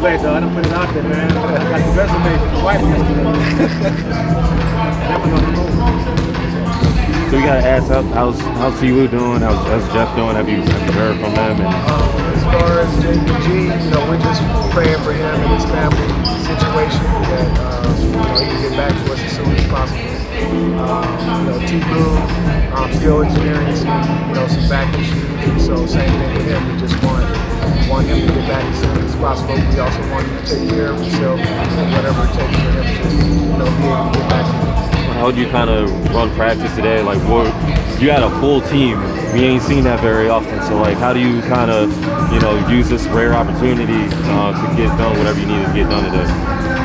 too late, though. I done put it out there, man. I got the resume for the wife yesterday. And I'm gonna move. So we gotta ask, how's Siwoo doing? How's Jeff doing? Have you heard from them? As far as JPG, we're just praying for him and his family situation that he can get back to us as soon as possible. T-Blue, still experiencing some back issues, so same thing with him. We just want him to get back as soon as possible. We also want him to take care of himself and whatever it takes for him to be able to get back to us. How would you kind of run practice today? Like, you had a full team. We ain't seen that very often. So, like, how do you kind of, use this rare opportunity to get done whatever you need to get done today?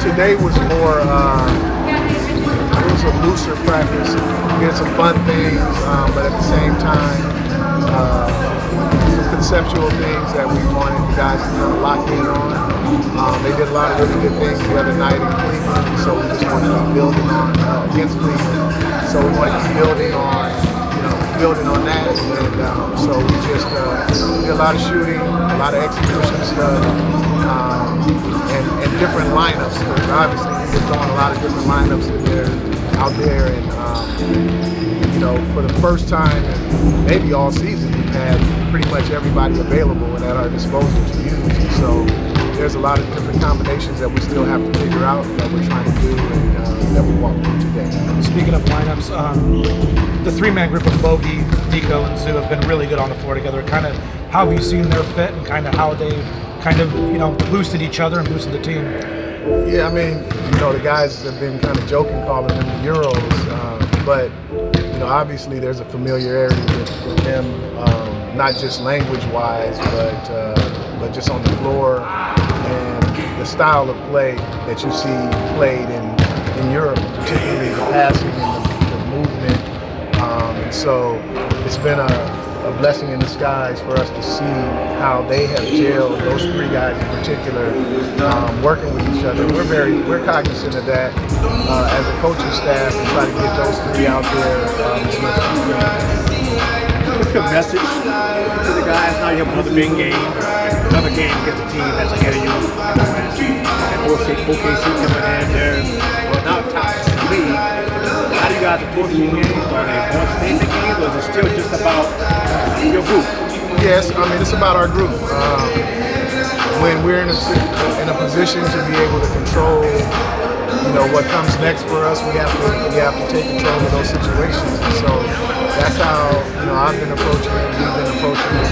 Today was more, it was a looser practice. We did some fun things, but at the same time, some conceptual things that we wanted the guys to kind of lock in on. They did a lot of really good things the other night in Cleveland, so we just wanted to keep building on against Cleveland. So we wanted to keep building on that, and so we just did a lot of shooting, a lot of execution stuff, and different lineups. Obviously, we've been throwing a lot of different lineups out there, and for the first time, and maybe all season, we've had pretty much everybody available and at our disposal to use. So there's a lot of different combinations that we still have to figure out that we're trying to do and that we walk through today. Speaking of lineups, the three-man group of Bogey, Nico, and Zoo have been really good on the floor together. Kind of how have you seen their fit and kind of how they kind of boosted each other and boosted the team? Yeah, I mean, the guys have been kind of joking calling them the Euros, but obviously there's a familiarity with them, not just language-wise, but just on the floor and the style of play that you see played in Europe, particularly the passing and the movement. And so it's been a blessing in disguise for us to see how they have gelled, those three guys in particular, working with each other. We're cognizant of that as a coaching staff and try to get those three out there as much as we can. What's your message to the guys? Now you have another big game, another game against the team that's ahead of you. And OKC coming in there, now top league. How do you guys approach these games? Are they more statement games, or is it still just about your group? Yes, I mean, it's about our group. When we're in a position to be able to control, what comes next for us, we have to take control of those situations. So that's how I've been approaching it. We've been approaching it.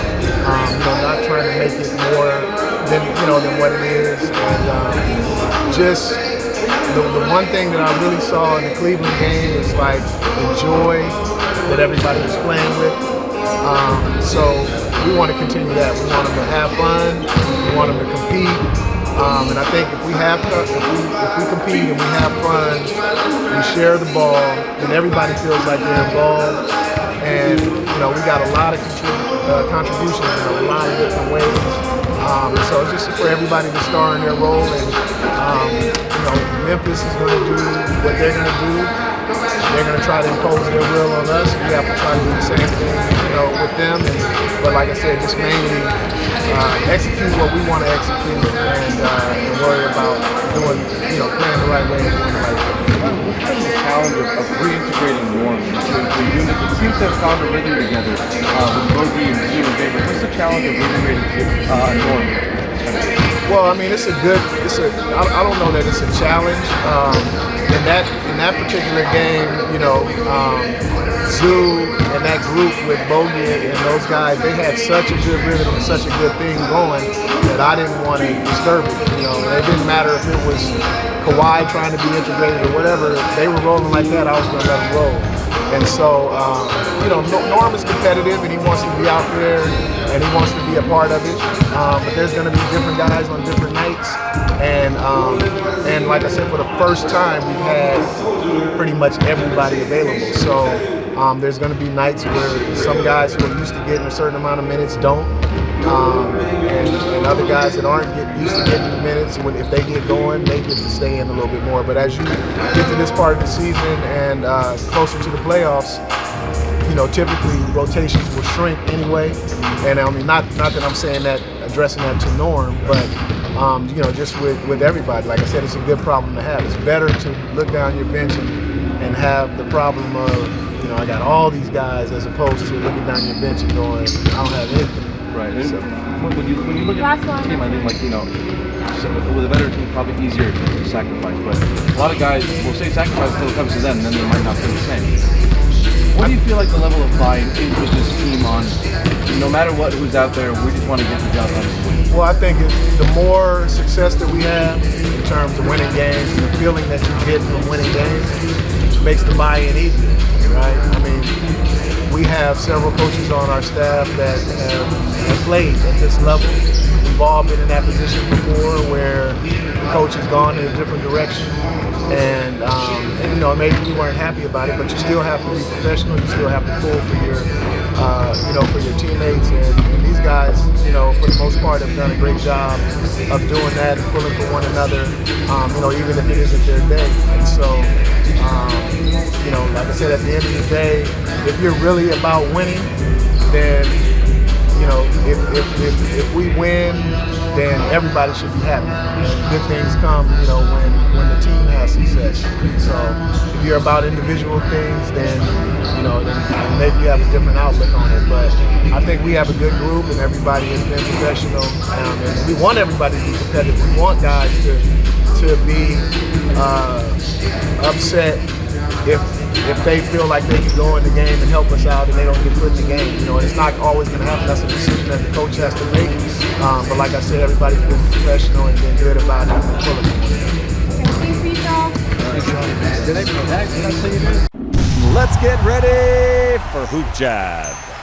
Not trying to make it more than what it is, and just. The one thing that I really saw in the Cleveland game is like the joy that everybody was playing with. So we want to continue that. We want them to have fun. We want them to compete. And I think if we compete and we have fun, we share the ball, then everybody feels like they're involved. And we got a lot of contributions in a lot of different ways. So it's just for everybody to star in their role, and Memphis is going to do what they're going to do. They're going to try to impose their will on us. We have to try to do the same thing, with them. But like I said, just mainly execute what we want to execute, and worry about doing, playing the right way and doing the right thing. What's the challenge of reintegrating Norm into the unit? It seems to have found a rhythm together with Bogey and Gio and David. What's the challenge of reintegrating Norm? Well, I mean, I don't know that it's a challenge. In that particular game, Zoo and that group with Bogey and those guys, they had such a good rhythm and such a good thing going that I didn't want to disturb it. It didn't matter if it was Kawhi trying to be integrated or whatever. They were rolling like that, I was going to let them roll. And so, Norm is competitive and he wants to be out there and he wants to be a part of it. But there's going to be different guys on different nights. And like I said, for the first time, we've had pretty much everybody available. So there's going to be nights where some guys who are used to getting a certain amount of minutes don't. And other guys that aren't used to getting the minutes, if they get going, they get to stay in a little bit more. But as you get to this part of the season and closer to the playoffs, typically rotations will shrink anyway. And I mean, not that I'm saying that, addressing that to Norm, but just with everybody. Like I said, it's a good problem to have. It's better to look down your bench and have the problem of, I got all these guys, as opposed to looking down your bench and going, I don't have anything. Right. So, when you look at the team, I think so with a veteran team, probably easier to sacrifice. But a lot of guys will say sacrifice until it comes to them, and then they might not feel the same. What do you feel like the level of buy-in is with this team on, no matter who's out there, we just want to get the job done? Well, I think the more success that we have in terms of winning games, and the feeling that you get from winning games makes the buy-in easier, right? I mean, we have several coaches on our staff that have played at this level. We've all been in that position before where the coach has gone in a different direction, and maybe we weren't happy about it, but you still have to be professional. You still have to pull for your teammates, and these guys, for the most part, have done a great job of doing that and pulling for one another, even if it isn't their day. And so, like I said, at the end of the day, if you're really about winning, then if we win, then everybody should be happy. And good things come, when the team has success. So if you're about individual things, then then maybe you have a different outlook on it. But I think we have a good group, and everybody has been professional. And we want everybody to be competitive. We want guys to be upset if they feel like they can go in the game and help us out and they don't get put in the game. And it's not always going to happen. That's a decision that the coach has to make. But like I said, everybody's been professional and been good about it. Let's get ready for Hoop Jab.